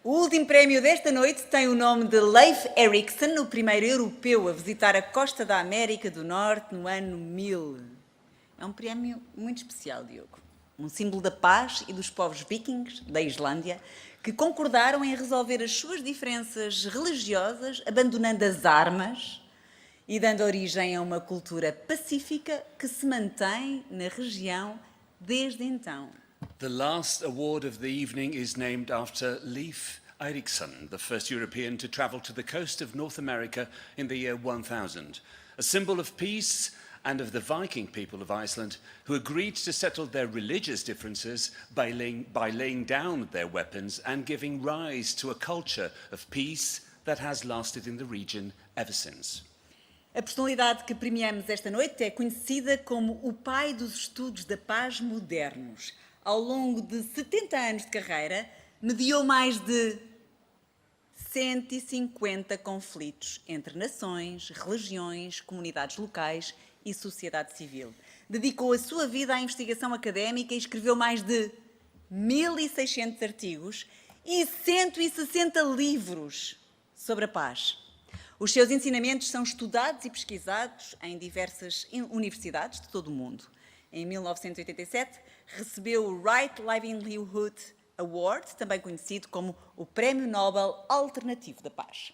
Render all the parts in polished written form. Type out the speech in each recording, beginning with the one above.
O último prémio desta noite tem o nome de Leif Eiriksson, o primeiro europeu a visitar a costa da América do Norte no ano 1000. É um prémio muito especial, Diogo. Um símbolo da paz e dos povos vikings da Islândia, que concordaram em resolver as suas diferenças religiosas, abandonando as armas e dando origem a uma cultura pacífica que se mantém na região desde então. The last award of the evening is named after Leif Eiriksson, the first European to travel to the coast of North America in the year 1000, a symbol of peace and of the Viking people of Iceland, who agreed to settle their religious differences by laying down their weapons and giving rise to a culture of peace that has lasted in the region ever since. A personalidade que premiamos esta noite é conhecida como o pai dos estudos da paz modernos. Ao longo de 70 anos de carreira, mediou mais de 150 conflitos entre nações, religiões, comunidades locais e sociedade civil. Dedicou a sua vida à investigação académica e escreveu mais de 1.600 artigos e 160 livros sobre a paz. Os seus ensinamentos são estudados e pesquisados em diversas universidades de todo o mundo. Em 1987, recebeu o Right Livelihood Award, também conhecido como o Prémio Nobel Alternativo da Paz.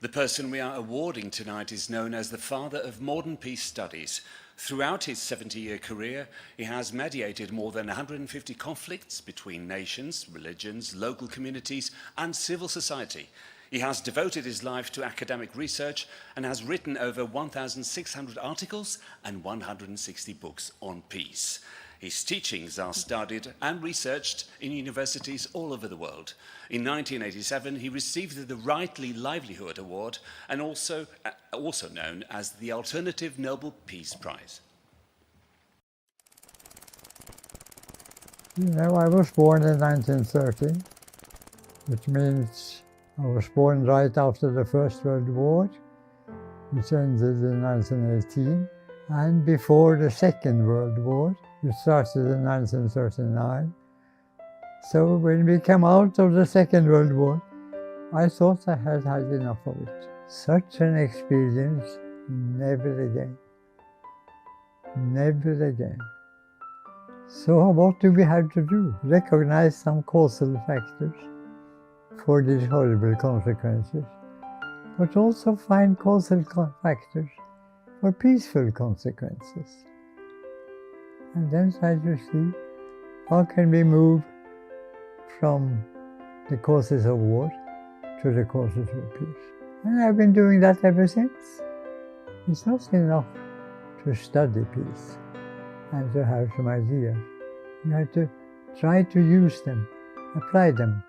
The person we are awarding tonight is known as the father of modern peace studies. Throughout his 70-year career, he has mediated more than 150 conflicts between nations, religions, local communities, and civil society. He has devoted his life to academic research and has written over 1,600 articles and 160 books on peace. His teachings are studied and researched in universities all over the world. In 1987, he received the Right Livelihood Award, and also known as the Alternative Nobel Peace Prize. You know, I was born in 1930, which means I was born right after the First World War, which ended in 1918, and before the Second World War, which started in 1939. So when we came out of the Second World War, I thought I had had enough of it. Such an experience, never again. Never again. So what do we have to do? Recognize some causal factors for these horrible consequences, but also find causal factors for peaceful consequences. And then try to see how can we move from the causes of war to the causes of peace. And I've been doing that ever since. It's not enough to study peace and to have some ideas. You have to try to use them, apply them,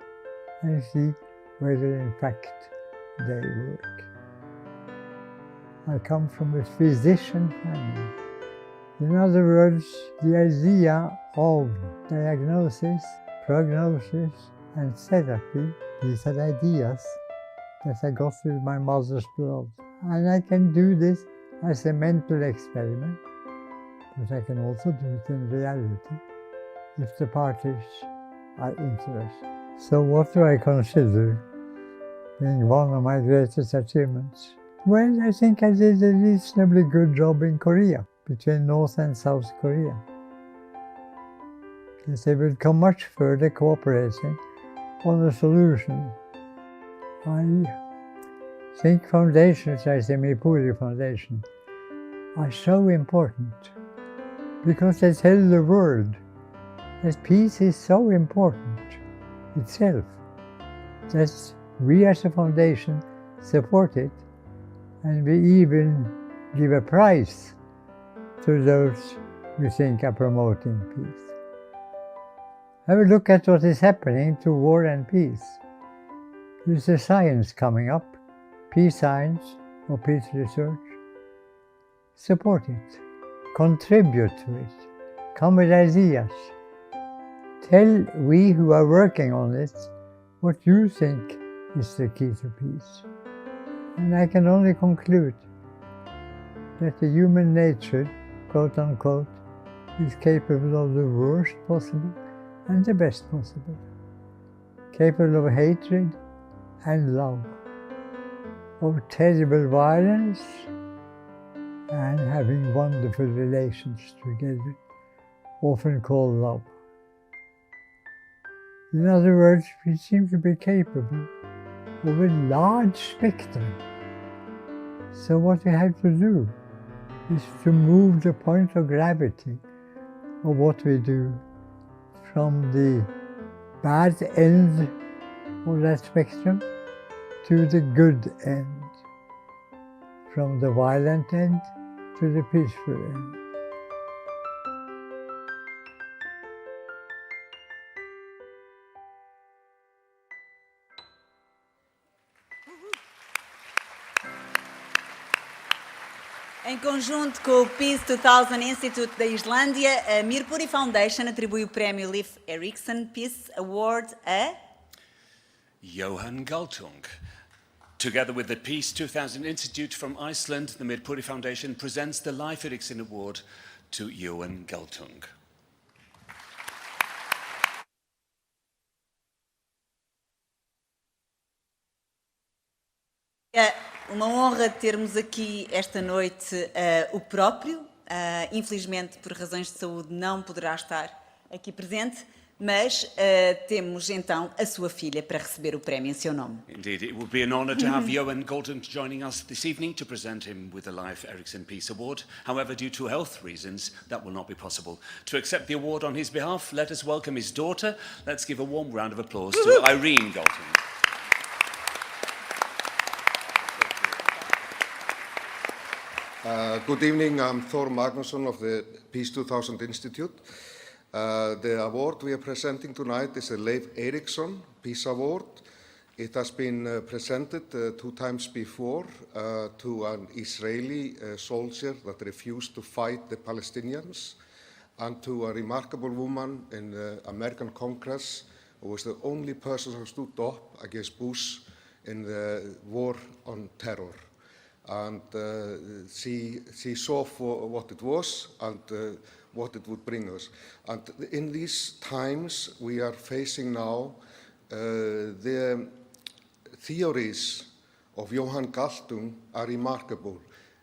and see whether in fact they work. I come from a physician family. In other words, the idea of diagnosis, prognosis, and therapy, these are ideas that I got with my mother's blood. And I can do this as a mental experiment, but I can also do it in reality if the parties are interested. So what do I consider being one of my greatest achievements? Well, I think I did a reasonably good job in Korea, between North and South Korea. Because they will come much further cooperating on a solution. I think foundations like the Mirpuri Foundation are so important because they tell the world that peace is so important itself, that we as a foundation support it, and we even give a prize to those we think are promoting peace. Have a look at what is happening to war and peace. There's a science coming up, peace science or peace research. Support it, contribute to it, come with ideas. Tell we who are working on it what you think is the key to peace. And I can only conclude that the human nature, quote unquote, is capable of the worst possible and the best possible. capable of hatred and love, of terrible violence and having wonderful relations together, often called love. In other words, we seem to be capable of a large spectrum. So what we have to do is to move the point of gravity of what we do from the bad end of that spectrum to the good end, from the violent end to the peaceful end. Em conjunto com o Peace 2000 Institute da Islândia, a Mirpuri Foundation atribui o prémio Leif Eiriksson Peace Award a Johan Galtung. Together with the Peace 2000 Institute from Iceland, the Mirpuri Foundation presents the Leif Eiriksson Award to Johan Galtung. É uma honra termos aqui esta noite o próprio. Infelizmente, por razões de saúde, não poderá estar aqui presente, mas temos então a sua filha para receber o prémio em seu nome. Indeed, it would be an honor to have Johan Galtung joining us this evening to present him with the Leif Eiriksson Peace Award. However, due to health reasons, that will not be possible. To accept the award on his behalf, let us welcome his daughter. Let's give a warm round of applause to Irene Galtung. Good evening, I'm Thor Magnusson of the Peace 2000 Institute. The award we are presenting tonight is the Leif Eiriksson Peace Award. It has been presented 2 times before to an Israeli soldier that refused to fight the Palestinians, and to a remarkable woman in the American Congress who was the only person who stood up against Bush in the war on terror. And she saw for what it was and what it would bring us. And in these times we are facing now, the theories of Johan Galtung are remarkable.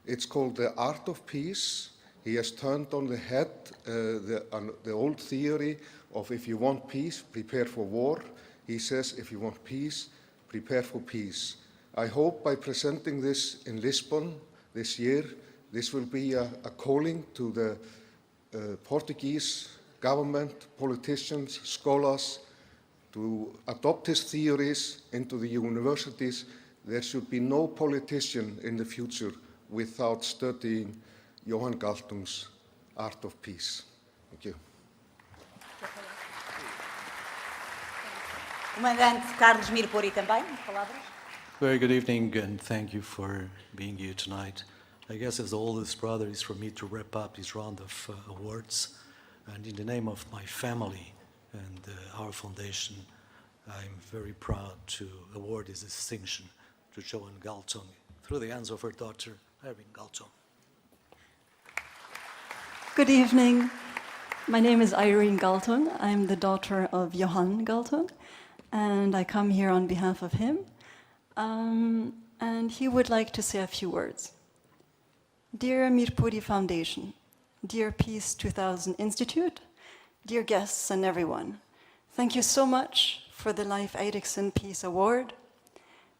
It's called the art of peace. He has turned on the head the old theory of if you want peace, prepare for war. He says if you want peace, prepare for peace. I hope by presenting this in Lisbon this year, this will be a calling to the Portuguese government, politicians, scholars, to adopt his theories into the universities. There should be no politician in the future without studying Johan Galtung's Art of Peace. Thank you. Comandante Carlos Mirpuri também, palavras. Very good evening, and thank you for being here tonight. I guess as the oldest brother, it's for me to wrap up this round of awards. And in the name of my family and our foundation, I'm very proud to award this distinction to Johan Galtung through the hands of her daughter, Irene Galtung. Good evening. My name is Irene Galtung. I'm the daughter of Johan Galtung, and I come here on behalf of him. And he would like to say a few words. Dear Mirpuri Foundation, dear Peace 2000 Institute, dear guests and everyone, thank you so much for the Leif Eiriksson Peace Award.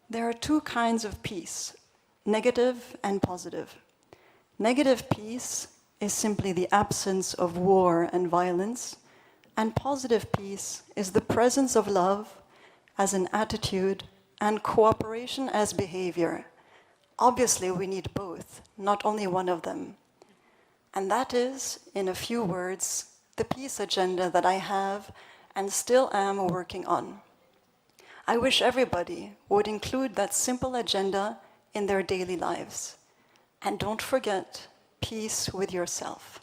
There are 2 kinds of peace, negative and positive. Negative peace is simply the absence of war and violence, and positive peace is the presence of love as an attitude and cooperation as behavior. Obviously, we need both, not only one of them. And that is, in a few words, the peace agenda that I have and still am working on. I wish everybody would include that simple agenda in their daily lives. And don't forget, peace with yourself.